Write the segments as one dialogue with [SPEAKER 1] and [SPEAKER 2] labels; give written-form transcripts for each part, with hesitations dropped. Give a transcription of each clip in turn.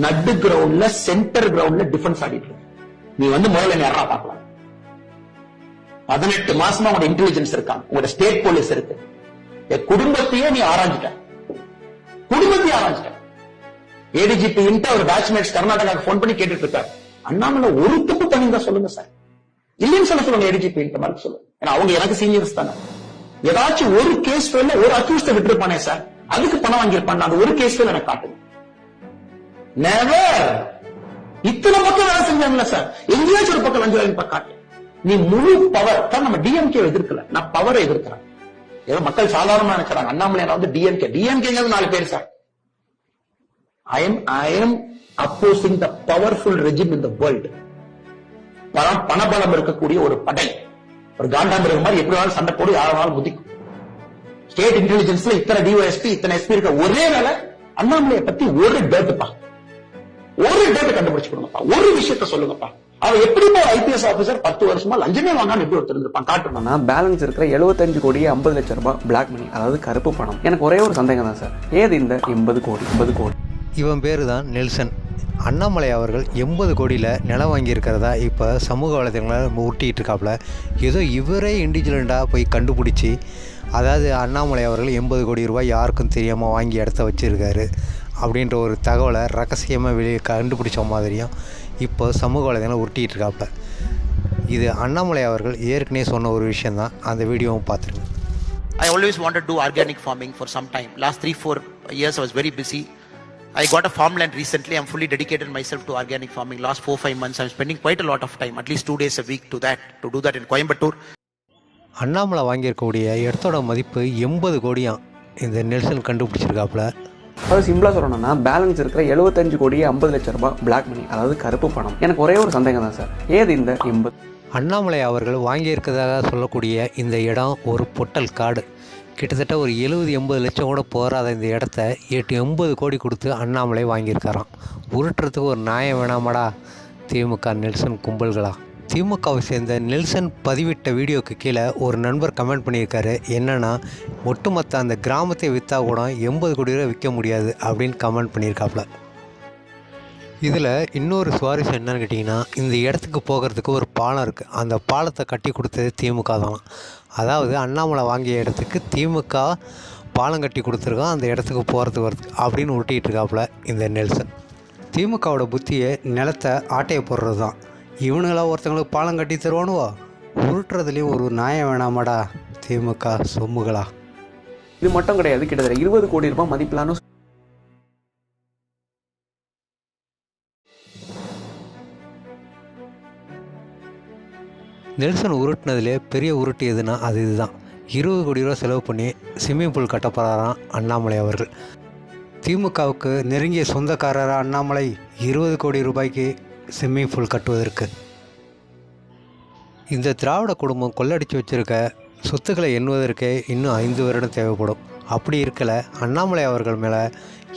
[SPEAKER 1] நடு கிரவுண்ட்ல சென்டர் கிரவுண்ட்ல டிஃபென்ஸ் ஆடிட்டு இருக்கு. நீ வந்து முதல்ல யாரா பார்க்கலாம். 18 மாசமா உங்களோட இன்டெலிஜென்ஸ் இருக்காங்க, உங்களோட ஸ்டேட் போலீஸ் இருக்கு. குடும்பத்தையே நீ ஆராய்ஞ்சிட்ட, குடும்பத்தையே ஆராய்ஞ்சிட்ட. ஏடிஜிபி ஒரு பேட்ச்மேட்ஸ் கர்நாடகா போன் பண்ணி கேட்டுட்டு இருக்காரு, அண்ணாமலை ஒரு தப்பு பண்ணிருந்தா சொல்லுங்க சார். இல்லைன்னு சொல்லுங்க ஏடிஜிபி மாதிரி சொல்லுங்க. ஏன்னா அவங்க எனக்கு சீனியர்ஸ் தானே. ஏதாச்சும் ஒரு கேஸ் ஒரு அக்யூஸ்ட விட்டுருப்பானே சார், அதுக்கு பணம் வாங்கியிருப்பான், அந்த ஒரு கேஸ் எனக்கு காட்டுங்க. நெவர். இத்தனை பக்கம் வேலை செஞ்சாங்கல்ல சார், எங்கேயாச்சும் ஒரு பக்கம் லஞ்சம் வாங்கி காட்டு. நீ முழு பவர் தான். நம்ம டிஎம்கே எதிர்க்கல, நான் பவரை எதிர்க்கிறேன். ஏதோ மக்கள் சாதாரணமா நினைக்கிறாங்க அண்ணாமலை வந்து டிஎம்கே 4 பேர் sir. I am opposing the powerful regime in the world. பணபலம் இருக்கக்கூடிய ஒரு படை, ஒரு காண்டாமிருகம் மாதிரி எப்படி வேணாலும் சண்டை போடு, யாராலும் முதிக்கும். ஸ்டேட் இன்டெலிஜென்ஸ்ல இத்தனை டிஒஎஸ்பி இத்தனை எஸ்பி இருக்க ஒரே வேலை அண்ணாமலையை பத்தி ஒரு டேட்டுப்பா, ஒரு டேட் கண்டுபிடிச்சு கொடுங்கப்பா, ஒரு விஷயத்த சொல்லுங்கப்பா. அவன் எப்படி ஐபிஎஸ் ஆபீசர் 10 வருஷமா லஞ்சமே வாங்காம எப்படி ஒருத்தர் இருந்திருப்பான் காட்டுனா.
[SPEAKER 2] பேலன்ஸ் இருக்கிற 75 கோடி 50 லட்சம் ரூபாய் பிளாக் மணி, அதாவது கருப்பு பணம். எனக்கு ஒரே ஒரு சந்தேகம் தான் சார், ஏது இந்த 80 கோடி?
[SPEAKER 3] இவன் பேர் தான் நெல்சன். அண்ணாமலை அவர்கள் 80 கோடியில் நிலம் வாங்கியிருக்கிறதா இப்போ சமூக வலைதளங்களில் ஊட்டிகிட்டு இருக்காப்புல. ஏதோ இவரே இண்டிவிஜுவலாக போய் கண்டுபிடிச்சி, அதாவது அண்ணாமலை அவர்கள் 80 கோடி ரூபாய் யாருக்கும் தெரியாமல் வாங்கி இடத்த வச்சுருக்காரு அப்படின்ற ஒரு தகவலை ரகசியமாக வெளியே கண்டுபிடிச்ச மாதிரியும் இப்போ சமூக வலைதளங்களில் உருட்டிகிட்டு இருக்காப்புல. இது அண்ணாமலை அவர்கள் ஏற்கனவே சொன்ன ஒரு விஷயந்தான். அந்த வீடியோவும் பார்த்துருங்க.
[SPEAKER 4] I always wanted to do organic farming for some time. Last 3-4 years I was very busy. I got a farmland recently. I'm fully dedicated myself to organic farming. Last 4-5 months I'm spending quite a lot of time, at least 2 days a week to do that in Coimbatore.
[SPEAKER 3] Annamalai வாங்கியிருக்கக்கூடிய இடத்தோட மதிப்பு 80 கோடியாம் இந்த Nelson கண்டுபிடிச்சிருக்காப்புல.
[SPEAKER 2] அதாவது சிம்பிளா சொல்லணும்னா balance இருக்கிற 75 கோடி 50 லட்சம் ரூபாய் பிளாக் மணி, அதாவது கருப்பு பணம். எனக்கு ஒரே ஒரு சந்தேகம் தான் சார், ஏது இந்த 80?
[SPEAKER 3] அண்ணாமலை அவர்கள் வாங்கியிருக்கிறதாக சொல்லக்கூடிய இந்த இடம் ஒரு பொட்டல் காடு. கிட்டத்தட்ட ஒரு 70-80 லட்சம் கூட போகாத இந்த இடத்த 80 கோடி கொடுத்து அண்ணாமலை வாங்கியிருக்காராம். உருட்டுறதுக்கு ஒரு நியாயம் வேணாமடா திமுக நெல்சன் கும்பல்களா. திமுகவை சேர்ந்த நெல்சன் பதிவிட்ட வீடியோவுக்கு கீழே ஒரு நண்பர் கமெண்ட் பண்ணியிருக்காரு. என்னென்னா, ஒட்டுமொத்த அந்த கிராமத்தை விற்றா கூட 80 கோடி ரூபா விற்க முடியாது அப்படின்னு கமெண்ட் பண்ணியிருக்காப்புல. இதில் இன்னொரு சுவாரஸ்யம் என்னன்னு கேட்டிங்கன்னா, இந்த இடத்துக்கு போகிறதுக்கு ஒரு பாலம் இருக்குது. அந்த பாலத்தை கட்டி கொடுத்தது திமுக தான். அதாவது அண்ணாமலை வாங்கிய இடத்துக்கு திமுக பாலம் கட்டி கொடுத்துருக்கோம், அந்த இடத்துக்கு போகிறதுக்கு வரதுக்கு அப்படின்னு உருட்டிகிட்டு இருக்காப்புல இந்த நெல்சன். திமுகவோட புத்தியை நிலத்தை ஆட்டையை போடுறது தான். இவனுங்களாம் ஒருத்தங்களுக்கு பாலம் கட்டி தருவானுவோ, உருட்டுறதுலேயும் ஒரு நியாயம் வேணாமாடா திமுக சொம்முகளா.
[SPEAKER 2] இது மட்டும் கிடையாது, கிட்டத்தட்ட 20 கோடி ரூபாய் மதிப்பிலான
[SPEAKER 3] நெல்சன் உருட்டினதுலே பெரிய உருட்டு எதுனா அது இதுதான். 20 கோடி ரூபா செலவு பண்ணி ஸ்விம்மிங் பூல் கட்டப்போகிறாராம் அண்ணாமலை அவர்கள். திமுகவுக்கு நெருங்கிய சொந்தக்காரராக அண்ணாமலை 20 கோடி ரூபாய்க்கு ஸ்விம்மிங் பூல் கட்டுவதற்கு. இந்த திராவிட குடும்பம் கொள்ளடிச்சு வச்சுருக்க சொத்துக்களை எண்ணுவதற்கே இன்னும் 5 வருடம் தேவைப்படும். அப்படி இருக்கல அண்ணாமலை அவர்கள் மேலே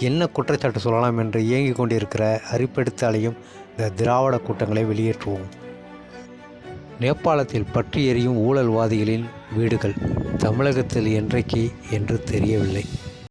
[SPEAKER 3] என்ன குற்றச்சாட்டு சொல்லலாம் என்று இயங்கி கொண்டிருக்கிற அரிப்பெடுத்து அலையும் இந்த திராவிட கூட்டங்களை வெளியேற்றுவோம். நேபாளத்தில் பற்றி எரியும் ஊழல்வாதிகளின் வீடுகள் தமிழகத்தில் என்றைக்கு என்று தெரியவில்லை.